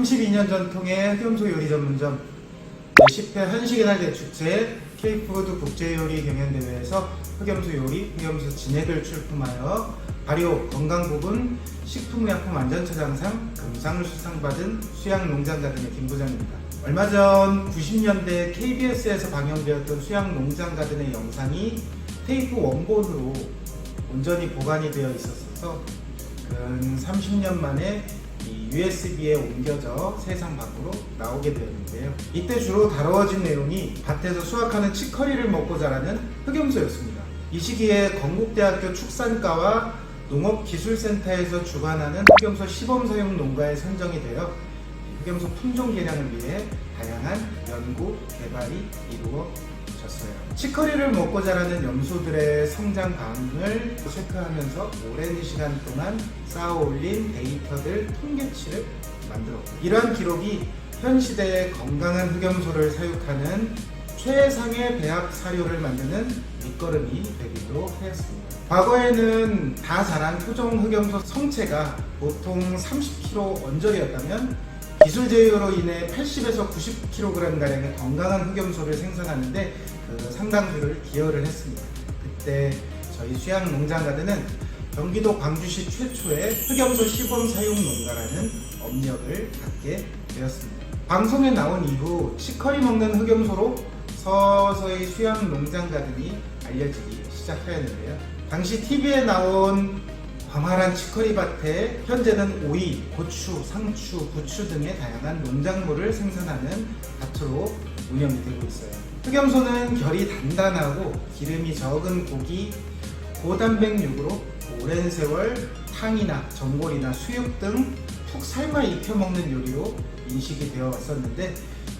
32년 전통의 흑염소 요리 전문점 10회 한식의 날 대축제 K푸드 국제요리 경연대회에서 흑염소 요리, 흑염소 진액을 출품하여 발효 건강부분 식품의약품 안전처장상 금상을 수상받은 수양농장가든의 김부장입니다. 얼마 전 90년대 KBS에서 방영되었던 수양농장가든의 영상이 테이프 원본으로 온전히 보관이 되어 있었어서 근 30년 만에 USB에 옮겨져 세상 밖으로 나오게 되었는데요. 이때 주로 다루어진 내용이 밭에서 수확하는 치커리를 먹고 자라는 흑염소였습니다. 이 시기에 건국대학교 축산과와 농업기술센터에서 주관하는 흑염소 시범 사용 농가에 선정이 되어 흑염소 품종 개량을 위해 다양한 연구, 개발이 이루어졌어요. 치커리를 먹고 자라는 염소들의 성장 반응을 체크하면서 오랜 시간 동안 쌓아올린 데이터들 통계치를 만들었고, 이러한 기록이 현 시대의 건강한 흑염소를 사육하는 최상의 배합 사료를 만드는 밑거름이 되기도 하였습니다. 과거에는 다 자란 토종 흑염소 성체가 보통 30kg 언저리였다면 기술 제휴로 인해 80에서 90kg가량의 건강한 흑염소를 생산하는데 그 상당수를 기여를 했습니다. 그때 저희 수양농장가든은 경기도 광주시 최초의 흑염소 시범 사육 농가라는 업력을 갖게 되었습니다. 방송에 나온 이후 치커리 먹는 흑염소로 서서히 수양농장가든이 알려지기 시작하였는데요. 당시 TV에 나온 광활한 치커리밭에 현재는 오이, 고추, 상추, 부추 등의 다양한 농작물을 생산하는 밭으로 운영이 되고 있어요. 흑염소는 결이 단단하고 기름이 적은 고기, 고단백육으로 오랜 세월 탕이나 전골이나 수육 등 푹 삶아 익혀 먹는 요리로 인식이 되어 왔었는데,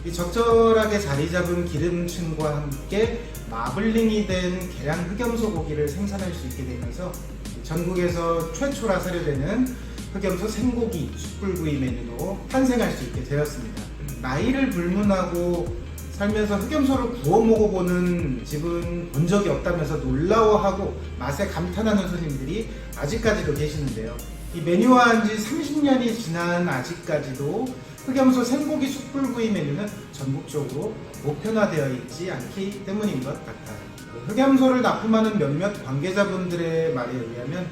이 적절하게 자리 잡은 기름층과 함께 마블링이 된 계량 흑염소 고기를 생산할 수 있게 되면서 전국에서 최초라 사료되는 흑염소 생고기 숯불구이 메뉴로 탄생할 수 있게 되었습니다. 나이를 불문하고 살면서 흑염소를 구워 먹어보는 집은 본 적이 없다면서 놀라워하고 맛에 감탄하는 손님들이 아직까지도 계시는데요. 이 메뉴화한 지 30년이 지난 아직까지도 흑염소 생고기 숯불구이 메뉴는 전국적으로 보편화되어 있지 않기 때문인 것 같아요. 흑염소를 납품하는 몇몇 관계자분들의 말에 의하면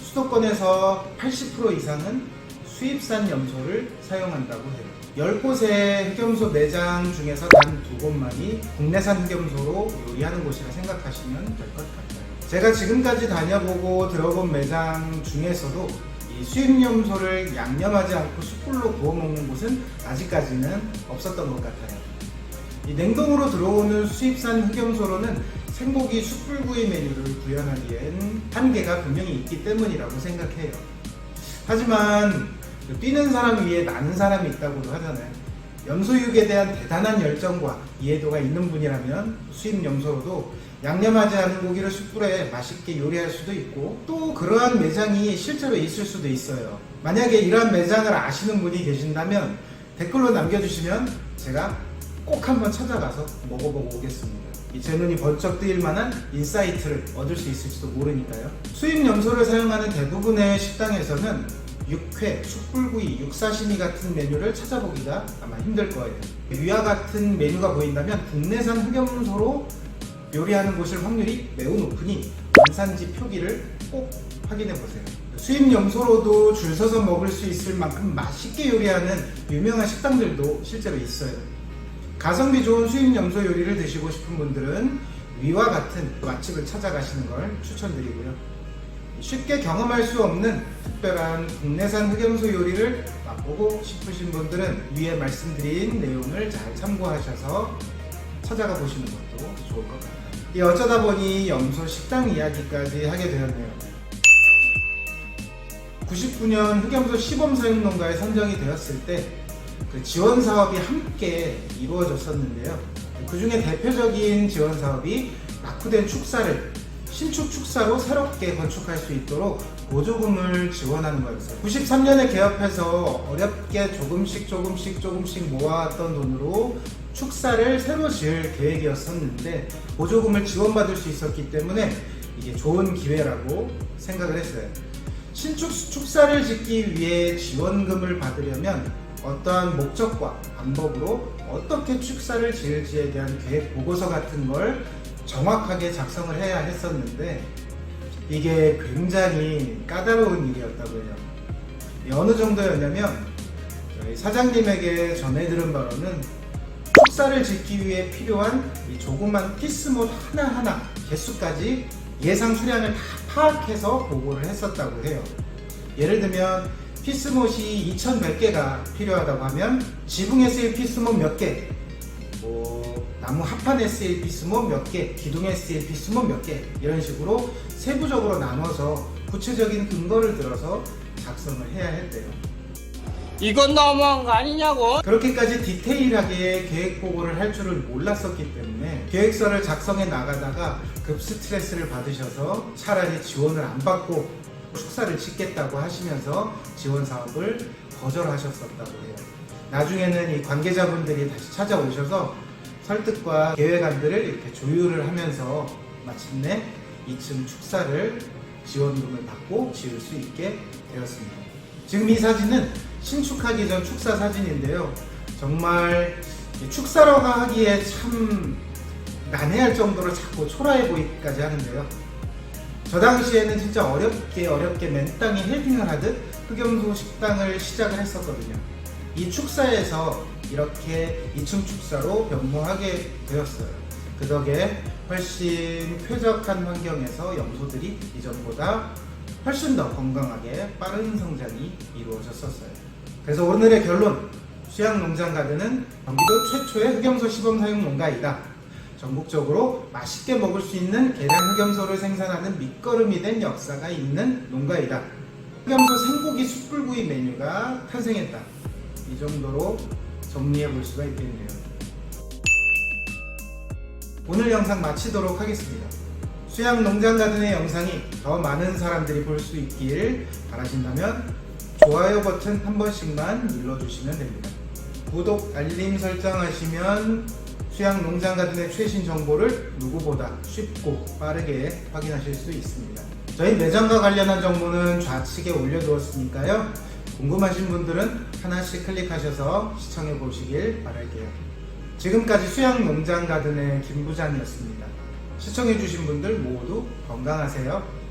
수도권에서 80% 이상은 수입산 염소를 사용한다고 해요. 10곳의 흑염소 매장 중에서 단 2곳만이 국내산 흑염소로 요리하는 곳이라 생각하시면 될 것 같아요. 제가 지금까지 다녀보고 들어본 매장 중에서도 이 수입 염소를 양념하지 않고 숯불로 구워 먹는 곳은 아직까지는 없었던 것 같아요. 이 냉동으로 들어오는 수입산 흑염소로는 생고기 숯불구이 메뉴를 구현하기엔 한계가 분명히 있기 때문이라고 생각해요. 하지만 뛰는 사람 위에 나는 사람이 있다고도 하잖아요. 염소육에 대한 대단한 열정과 이해도가 있는 분이라면 수입 염소로도 양념하지 않은 고기를 숯불에 맛있게 요리할 수도 있고, 또 그러한 매장이 실제로 있을 수도 있어요. 만약에 이러한 매장을 아시는 분이 계신다면 댓글로 남겨주시면 제가 꼭 한번 찾아가서 먹어보고 오겠습니다. 제 눈이 번쩍 뜨일 만한 인사이트를 얻을 수 있을지도 모르니까요. 수입 염소를 사용하는 대부분의 식당에서는 육회, 숯불구이, 육사시미 같은 메뉴를 찾아보기가 아마 힘들 거예요. 위와 같은 메뉴가 보인다면 국내산 흑염소로 요리하는 곳일 확률이 매우 높으니 원산지 표기를 꼭 확인해 보세요. 수입 염소로도 줄 서서 먹을 수 있을 만큼 맛있게 요리하는 유명한 식당들도 실제로 있어요. 가성비 좋은 수입 염소 요리를 드시고 싶은 분들은 위와 같은 맛집을 찾아가시는 걸 추천드리고요. 쉽게 경험할 수 없는 특별한 국내산 흑염소 요리를 맛보고 싶으신 분들은 위에 말씀드린 내용을 잘 참고하셔서 찾아가 보시는 것도 좋을 것 같아요. 어쩌다 보니 염소 식당 이야기까지 하게 되었네요. 99년 흑염소 시범 사육 농가에 선정이 되었을 때 그 지원 사업이 함께 이루어졌었는데요. 그 중에 대표적인 지원 사업이 낙후된 축사를 신축 축사로 새롭게 건축할 수 있도록 보조금을 지원하는 거였어요. 93년에 개업해서 어렵게 조금씩 모아왔던 돈으로 축사를 새로 지을 계획이었었는데 보조금을 지원받을 수 있었기 때문에 이게 좋은 기회라고 생각을 했어요. 신축 축사를 짓기 위해 지원금을 받으려면 어떠한 목적과 방법으로 어떻게 축사를 지을지에 대한 계획 보고서 같은 걸 정확하게 작성을 해야 했었는데 이게 굉장히 까다로운 일이었다고 해요. 어느 정도였냐면 저희 사장님에게 전해 들은 바로는 축사를 짓기 위해 필요한 이 조그만 피스못 하나하나 개수까지 예상 수량을 다 파악해서 보고를 했었다고 해요. 예를 들면 피스못이 2100개가 필요하다고 하면 지붕에 쓰일 피스못 몇 개, 나무 합판에 쓰일 피스못 몇 개, 기둥에 쓰일 피스못 몇 개, 이런 식으로 세부적으로 나눠서 구체적인 근거를 들어서 작성을 해야 했대요. 이건 너무한 거 아니냐고. 그렇게까지 디테일하게 계획 보고를 할 줄을 몰랐었기 때문에 계획서를 작성해 나가다가 급 스트레스를 받으셔서 차라리 지원을 안 받고 축사를 짓겠다고 하시면서 지원 사업을 거절하셨었다고 해요. 나중에는 이 관계자분들이 다시 찾아오셔서 설득과 계획안들을 이렇게 조율을 하면서 마침내 2층 축사를 지원금을 받고 지을 수 있게 되었습니다. 지금 이 사진은 신축하기 전 축사 사진인데요. 정말 축사라고 하기에 참 난해할 정도로 자꾸 초라해 보이기까지 하는데요. 저 당시에는 진짜 어렵게 맨땅에 헤딩을 하듯 흑염소 식당을 시작을 했었거든요. 이 축사에서 이렇게 2층 축사로 변모하게 되었어요. 그 덕에 훨씬 쾌적한 환경에서 염소들이 이전보다 훨씬 더 건강하게 빠른 성장이 이루어졌었어요. 그래서 오늘의 결론, 수양농장가드는 경기도 최초의 흑염소 시범 사육 농가이다. 전국적으로 맛있게 먹을 수 있는 계량 흑염소를 생산하는 밑거름이 된 역사가 있는 농가이다. 흑염소 생고기 숯불구이 메뉴가 탄생했다. 이 정도로 정리해 볼 수가 있겠네요. 오늘 영상 마치도록 하겠습니다. 수양농장가든의 영상이 더 많은 사람들이 볼 수 있길 바라신다면 좋아요 버튼 한 번씩만 눌러주시면 됩니다. 구독, 알림 설정하시면 수양농장가든의 최신 정보를 누구보다 쉽고 빠르게 확인하실 수 있습니다. 저희 매장과 관련한 정보는 좌측에 올려두었으니까요. 궁금하신 분들은 하나씩 클릭하셔서 시청해 보시길 바랄게요. 지금까지 수양농장가든의 김 부장이었습니다. 시청해주신 분들 모두 건강하세요.